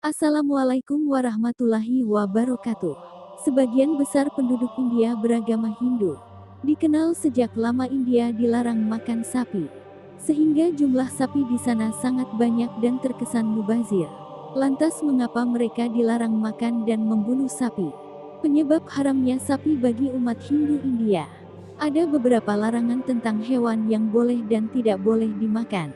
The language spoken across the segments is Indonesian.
Assalamualaikum warahmatullahi wabarakatuh. Sebagian besar penduduk India beragama Hindu. Dikenal sejak lama India dilarang makan sapi. Sehingga jumlah sapi di sana sangat banyak dan terkesan mubazir. Lantas mengapa mereka dilarang makan dan membunuh sapi? Penyebab haramnya sapi bagi umat Hindu India. Ada beberapa larangan tentang hewan yang boleh dan tidak boleh dimakan.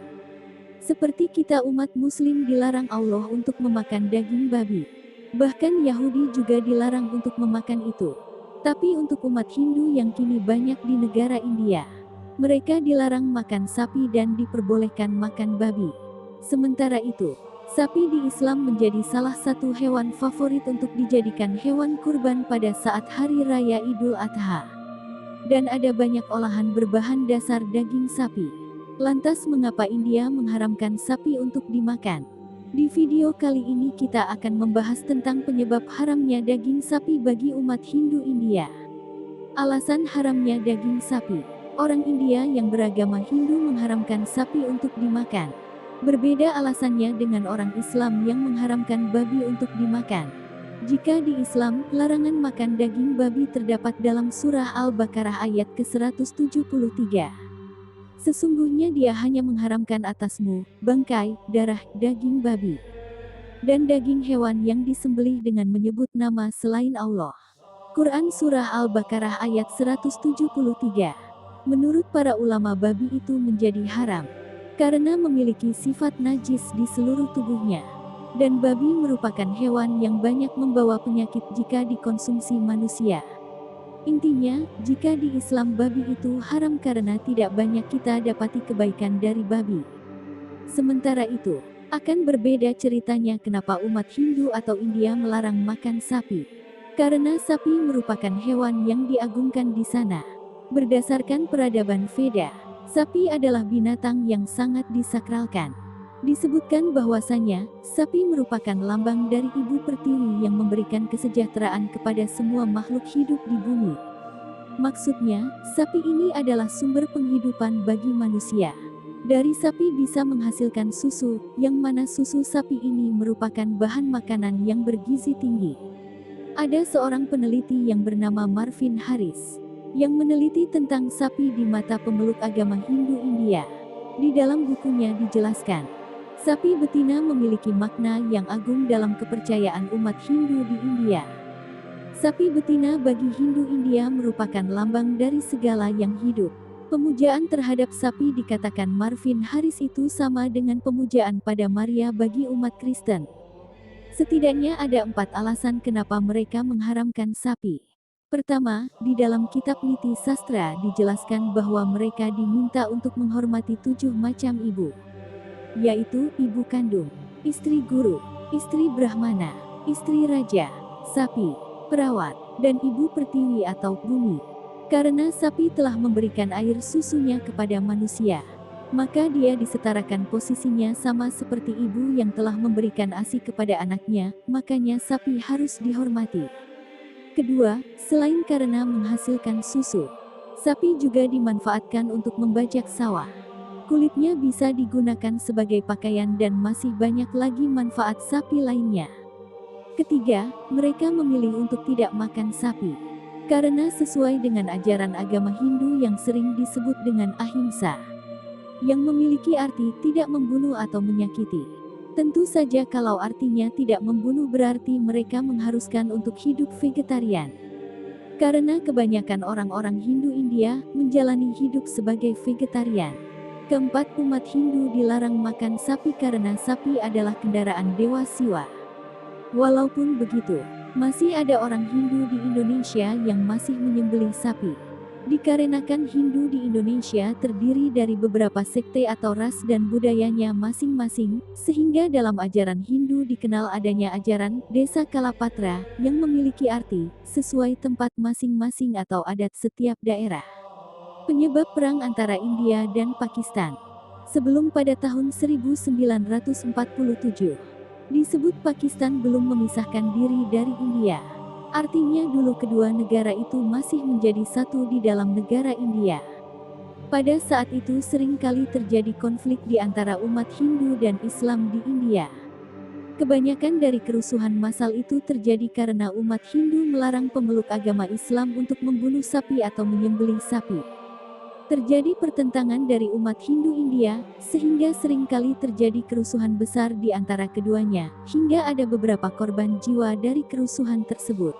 Seperti kita umat muslim dilarang Allah untuk memakan daging babi. Bahkan Yahudi juga dilarang untuk memakan itu. Tapi untuk umat Hindu yang kini banyak di negara India, mereka dilarang makan sapi dan diperbolehkan makan babi. Sementara itu, sapi di Islam menjadi salah satu hewan favorit untuk dijadikan hewan kurban pada saat Hari Raya Idul Adha. Dan ada banyak olahan berbahan dasar daging sapi. Lantas mengapa India mengharamkan sapi untuk dimakan? Di video kali ini kita akan membahas tentang penyebab haramnya daging sapi bagi umat Hindu India. Alasan haramnya daging sapi. Orang India yang beragama Hindu mengharamkan sapi untuk dimakan. Berbeda alasannya dengan orang Islam yang mengharamkan babi untuk dimakan. Jika di Islam, larangan makan daging babi terdapat dalam surah Al-Baqarah ayat ke-173. Sesungguhnya dia hanya mengharamkan atasmu, bangkai, darah, daging babi, dan daging hewan yang disembelih dengan menyebut nama selain Allah. Quran Surah Al-Baqarah ayat 173. Menurut para ulama babi itu menjadi haram, karena memiliki sifat najis di seluruh tubuhnya. Dan babi merupakan hewan yang banyak membawa penyakit jika dikonsumsi manusia. Intinya, jika di Islam babi itu haram karena tidak banyak kita dapati kebaikan dari babi. Sementara itu, akan berbeda ceritanya kenapa umat Hindu atau India melarang makan sapi. Karena sapi merupakan hewan yang diagungkan di sana. Berdasarkan peradaban Veda, sapi adalah binatang yang sangat disakralkan. Disebutkan bahwasanya, sapi merupakan lambang dari Ibu Pertiwi yang memberikan kesejahteraan kepada semua makhluk hidup di bumi. Maksudnya, sapi ini adalah sumber penghidupan bagi manusia. Dari sapi bisa menghasilkan susu, yang mana susu sapi ini merupakan bahan makanan yang bergizi tinggi. Ada seorang peneliti yang bernama Marvin Harris, yang meneliti tentang sapi di mata pemeluk agama Hindu India. Di dalam bukunya dijelaskan, sapi betina memiliki makna yang agung dalam kepercayaan umat Hindu di India. Sapi betina bagi Hindu India merupakan lambang dari segala yang hidup. Pemujaan terhadap sapi dikatakan Marvin Harris itu sama dengan pemujaan pada Maria bagi umat Kristen. Setidaknya ada 4 alasan kenapa mereka mengharamkan sapi. Pertama, di dalam kitab Niti Sastra dijelaskan bahwa mereka diminta untuk menghormati 7 macam ibu, yaitu ibu kandung, istri guru, istri brahmana, istri raja, sapi, perawat, dan ibu pertiwi atau bumi. Karena sapi telah memberikan air susunya kepada manusia, maka dia disetarakan posisinya sama seperti ibu yang telah memberikan ASI kepada anaknya, makanya sapi harus dihormati. Kedua, selain karena menghasilkan susu, sapi juga dimanfaatkan untuk membajak sawah. Kulitnya bisa digunakan sebagai pakaian dan masih banyak lagi manfaat sapi lainnya. Ketiga, mereka memilih untuk tidak makan sapi, karena sesuai dengan ajaran agama Hindu yang sering disebut dengan ahimsa, yang memiliki arti tidak membunuh atau menyakiti. Tentu saja kalau artinya tidak membunuh berarti mereka mengharuskan untuk hidup vegetarian. Karena kebanyakan orang-orang Hindu India menjalani hidup sebagai vegetarian. Keempat, umat Hindu dilarang makan sapi karena sapi adalah kendaraan Dewa Siwa. Walaupun begitu, masih ada orang Hindu di Indonesia yang masih menyembelih sapi. Dikarenakan Hindu di Indonesia terdiri dari beberapa sekte atau ras dan budayanya masing-masing, sehingga dalam ajaran Hindu dikenal adanya ajaran Desa Kalapatra yang memiliki arti sesuai tempat masing-masing atau adat setiap daerah. Penyebab perang antara India dan Pakistan. Sebelum pada tahun 1947, disebut Pakistan belum memisahkan diri dari India. Artinya dulu kedua negara itu masih menjadi satu di dalam negara India. Pada saat itu sering kali terjadi konflik di antara umat Hindu dan Islam di India. Kebanyakan dari kerusuhan massal itu terjadi karena umat Hindu melarang pemeluk agama Islam untuk membunuh sapi atau menyembelih sapi. Terjadi pertentangan dari umat Hindu India, sehingga seringkali terjadi kerusuhan besar di antara keduanya, hingga ada beberapa korban jiwa dari kerusuhan tersebut.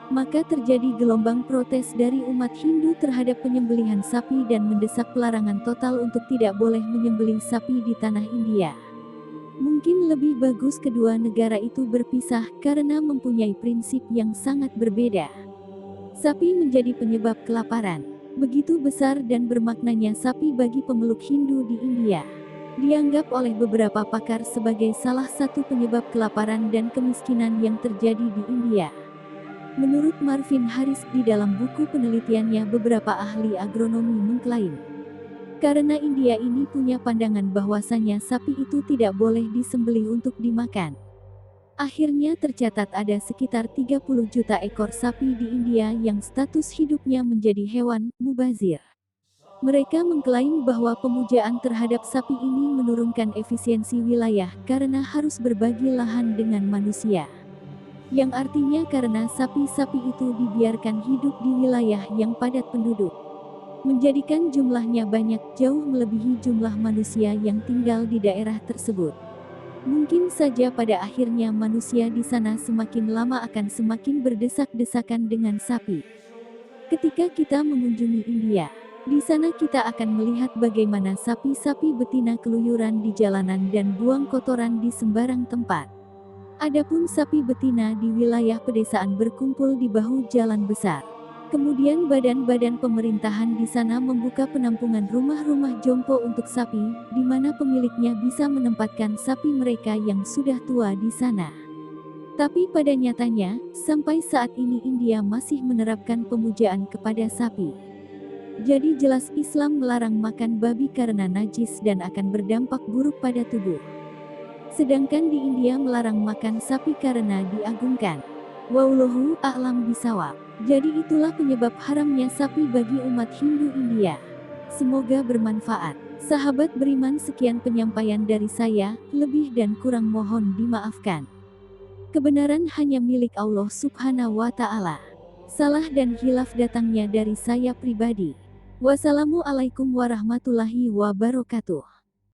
Maka terjadi gelombang protes dari umat Hindu terhadap penyembelihan sapi dan mendesak pelarangan total untuk tidak boleh menyembelih sapi di tanah India. Mungkin lebih bagus kedua negara itu berpisah karena mempunyai prinsip yang sangat berbeda. Sapi menjadi penyebab kelaparan. Begitu besar dan bermaknanya sapi bagi pemeluk Hindu di India. Dianggap oleh beberapa pakar sebagai salah satu penyebab kelaparan dan kemiskinan yang terjadi di India. Menurut Marvin Harris di dalam buku penelitiannya, beberapa ahli agronomi mengklaim karena India ini punya pandangan bahwasanya sapi itu tidak boleh disembelih untuk dimakan. Akhirnya tercatat ada sekitar 30 juta ekor sapi di India yang status hidupnya menjadi hewan mubazir. Mereka mengklaim bahwa pemujaan terhadap sapi ini menurunkan efisiensi wilayah karena harus berbagi lahan dengan manusia. Yang artinya karena sapi-sapi itu dibiarkan hidup di wilayah yang padat penduduk, menjadikan jumlahnya banyak, jauh melebihi jumlah manusia yang tinggal di daerah tersebut. Mungkin saja pada akhirnya manusia di sana semakin lama akan semakin berdesak-desakan dengan sapi. Ketika kita mengunjungi India, di sana kita akan melihat bagaimana sapi-sapi betina keluyuran di jalanan dan buang kotoran di sembarang tempat. Adapun sapi betina di wilayah pedesaan berkumpul di bahu jalan besar. Kemudian badan-badan pemerintahan di sana membuka penampungan rumah-rumah jompo untuk sapi, di mana pemiliknya bisa menempatkan sapi mereka yang sudah tua di sana. Tapi pada nyatanya, sampai saat ini India masih menerapkan pemujaan kepada sapi. Jadi jelas Islam melarang makan babi karena najis dan akan berdampak buruk pada tubuh. Sedangkan di India melarang makan sapi karena diagungkan. Wallahu a'lam bishawab. Jadi itulah penyebab haramnya sapi bagi umat Hindu India. Semoga bermanfaat. Sahabat beriman, sekian penyampaian dari saya, lebih dan kurang mohon dimaafkan. Kebenaran hanya milik Allah Subhanahu wa Ta'ala. Salah dan khilaf datangnya dari saya pribadi. Wassalamualaikum warahmatullahi wabarakatuh.